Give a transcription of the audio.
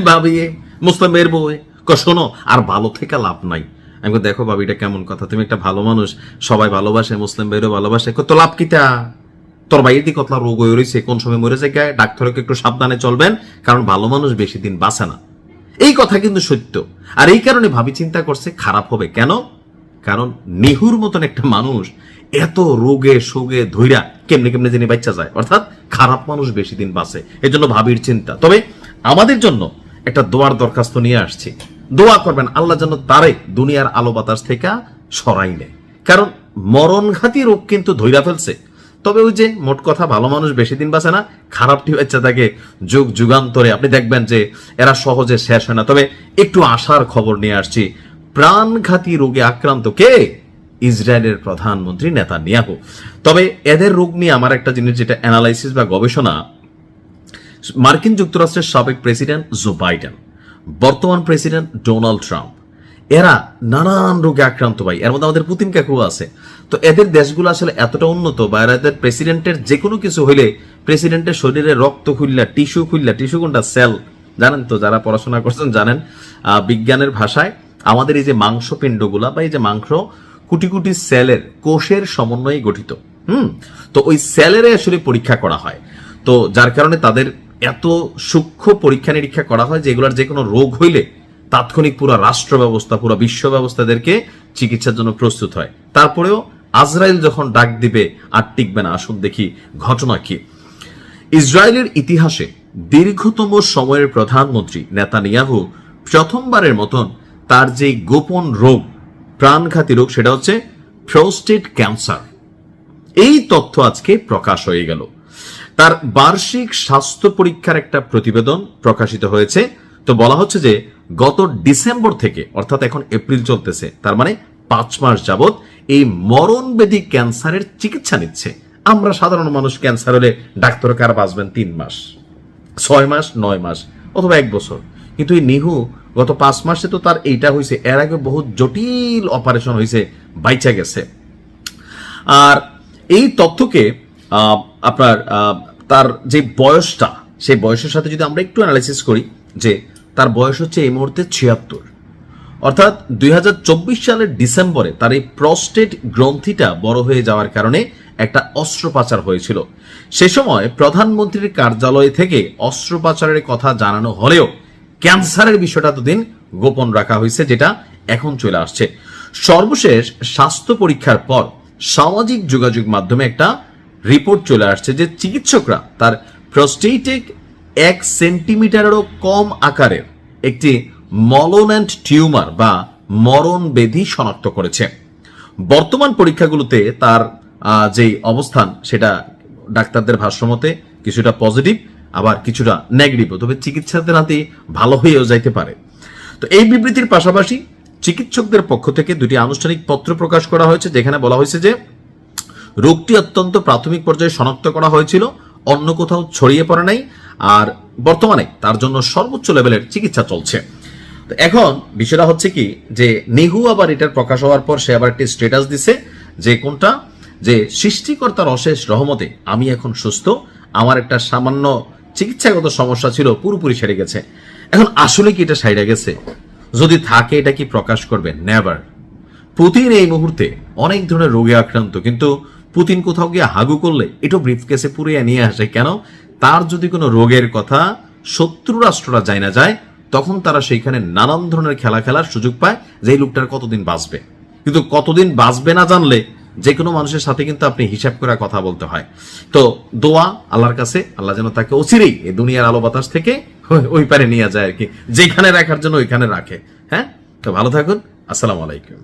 ভাবি মুসলিম মেয়ের বউ শোনো, আর ভালো থেকে লাভ নাই। আমি দেখো ভাবি, এটা কেমন কথা? তুমি একটা ভালো মানুষ, সবাই ভালোবাসে, মুসলিম মেয়েরও ভালোবাসে, তো লাভ কিটা? তোর ভাইয়ের দিকে কতলা রোগ হয়ে রয়েছে, কোন সময় মরে যায়, ডাক্তারকে একটু সাবধানে চলবেন, কারণ ভালো মানুষ বেশি দিন বাঁচে না। এই কথা কিন্তু সত্য। আর এই কারণে ভাবি চিন্তা করছে খারাপ হবে কেন, কারণ নিহুর মতন একটা মানুষ এত রোগে শোগে ধৈরা কেমনে কেমনে যিনি বাচ্চা যায়, অর্থাৎ খারাপ মানুষ বেশি দিন বাঁচে, এই জন্য ভাবির চিন্তা। তবে আমাদের জন্য একটা দোয়ার দরখাস্ত নিয়ে আসছি, দোয়া করবেন আল্লাহ যেন তারে দুনিয়ার আলো বাতাস থেকে সরাই নেয়, কারণ মরণঘাতী রোগ কিন্তু ধৈরা ফেলছে। তবে ওই যে মোট কথা, ভালো মানুষ বেশি দিন বাঁচে না, খারাপটি বাচ্চা থাকে যুগ যুগান্তরে, আপনি দেখবেন যে এরা সহজে শেষ হয় না। তবে একটু আশার খবর নিয়ে আসছি, প্রাণঘাতী রোগে আক্রান্ত কে? ইসরায়েলের প্রধানমন্ত্রী নেতানিয়াহু। তবে এদের রোগ নিয়ে আমার একটা জিনিস যেটা অ্যানালাইসিস বা গবেষণা, মার্কিন যুক্তরাষ্ট্রের সাবেক প্রেসিডেন্ট জো বাইডেন, বর্তমান প্রেসিডেন্ট ডোনাল্ড ট্রাম্প, এরা নানান রোগে আক্রান্ত ভাই, এর মধ্যে আমাদের পুতিন কাকু আছে। তো এদের দেশগুলো আসলে এতটা উন্নত, বা এদের প্রেসিডেন্টের যে কোনো কিছু হইলে প্রেসিডেন্টের শরীরে রক্ত খুললা, টিস্যু কোনটা সেল জানেন তো, যারা পড়াশোনা করছেন জানেন বিজ্ঞানের ভাষায় আমাদের এই যে মাংসপিণ্ডগুলা বা এই যে মাংস কোটি কোটি সেলের কোষের সমন্বয়ে গঠিত। তো ওই সেলের আসলে পরীক্ষা করা হয়, তো যার কারণে তাদের এত সূক্ষ্ম পরীক্ষা নিরীক্ষা করা হয় যেগুলোর যে কোনো রোগ হইলে তাৎক্ষণিক পুরো রাষ্ট্র ব্যবস্থা, পুরো বিশ্ব ব্যবস্থাদেরকে চিকিৎসার জন্য প্রস্তুত হয়। তারপরেও আজরাইল যখন ডাক দিবে আর টিকবে না। আসুন দেখি ঘটনা কি। ইসরায়েলের ইতিহাসে দীর্ঘতম সময়ের প্রধানমন্ত্রী নেতানিয়াহু প্রথমবারের মতন তার যে গোপন রোগ, প্রাণঘাতী রোগ, সেটা হচ্ছে প্রোস্টেট ক্যান্সার। এই তথ্য আজকে প্রকাশ হয়ে গেল। তার বার্ষিক স্বাস্থ্য পরীক্ষার একটা প্রতিবেদন প্রকাশিত হয়েছে। তো বলা হচ্ছে যে গত ডিসেম্বর থেকে, অর্থাৎ এখন এপ্রিল চলতেছে, তার মানে 5 মাস যাবত এই মরণবেদী ক্যান্সারের চিকিৎসা নিচ্ছে। আমরা সাধারণ মানুষ ক্যান্সার হলে ডাক্তার কার বাঁচবেন 3 মাস, 6 মাস, 9 মাস অথবা 1 বছর, কিন্তু এই নিহু গত 5 মাসে তো তার এইটা হয়েছে। এর আগে বহুত জটিল অপারেশন হয়েছে, বাইচা গেছে। আর এই তথ্যকে আপনার তার যে বয়সটা, সেই বয়সের সাথে যদি আমরা একটু অ্যানালাইসিস করি, যে তার বয়স হচ্ছে এই মুহূর্তে 76, অর্থাৎ 2024 সালের ডিসেম্বরে তার এই প্রস্টেট গ্রন্থিটা বড় হয়ে যাওয়ার কারণে একটা অস্ত্রোপচার হয়েছিল। সে সময় প্রধানমন্ত্রীর কার্যালয় থেকে অস্ত্রোপচারের কথা জানানো হলেও ক্যান্সারের বিষয়টা দুদিন গোপন রাখা হয়েছে, যেটা এখন চলে আসছে। সর্বশেষ স্বাস্থ্য পরীক্ষার পর সামাজিক যোগাযোগ মাধ্যমে একটা রিপোর্ট চলে আসছে যে চিকিৎসকরা তার প্রোস্টেটিক 1 সেন্টিমিটারেরও কম আকারের একটি মলোন্যান্ট টিউমার বা মরণবেধি শনাক্ত করেছে। বর্তমান পরীক্ষাগুলোতে তার যে অবস্থান, সেটা ডাক্তারদের ভাষ্যমতে কিছুটা পজিটিভ, আবার কিছুটা নেগেটিভ, তবে চিকিৎসাদের হাতে ভালো হয়েও যাইতে পারে। তো এই বিবৃতির পাশাপাশি চিকিৎসকদের পক্ষ থেকে 2টি আনুষ্ঠানিক পত্র প্রকাশ করা হয়েছে, যেখানে বলা হয়েছে যে রোগটি অত্যন্ত প্রাথমিক পর্যায়ে শনাক্ত করা হয়েছিল, অন্য কোথাও ছড়িয়ে পড়ে নাই, আর বর্তমানে তার জন্য সর্বোচ্চ লেভেলের চিকিৎসা চলছে। তো এখন বিষয়টা হচ্ছে কি, যে নিহু আবার এটার প্রকাশ হওয়ার পর সে আবার একটি স্ট্যাটাস দিছে, যে কোনটা, যে সৃষ্টিকর্তার অশেষ রহমতে আমি এখন সুস্থ, আমার একটা সামান্য চিকিৎসাগত সমস্যা ছিল, পুরোপুরি সেরে গেছে। এখন আসলে কি এটা সাইডে গেছে? যদি থাকে এটা কি প্রকাশ করবে? নেভার। পুতিন এই মুহূর্তে অনেক ধরনের রোগে আক্রান্ত, কিন্তু পুতিন কোথাও গিয়ে হাগু করলে এটা ব্রিফকেসে পুরিয়ে নিয়ে আসে। কেন? তার যদি কোনো রোগের কথা শত্রু রাষ্ট্ররা যায় না যায়, তখন তারা সেইখানে নানান ধরনের খেলা খেলার সুযোগ পায় যে এই লোকটার কতদিন বাঁচবে। কিন্তু কতদিন বাঁচবে না জানলে যে কোনো মানুষের সাথে কিন্তু আপনি হিসাব করে কথা বলতে হয়। তো দোয়া আল্লাহর কাছে, আল্লাহ যেন তাকে অচিরেই এই দুনিয়ার আলো বাতাস থেকে ওই পারে নিয়ে যায় আর কি, যেখানে রাখার জন্য ওইখানে রাখে। হ্যাঁ, তো ভালো থাকুন। আসসালামু আলাইকুম।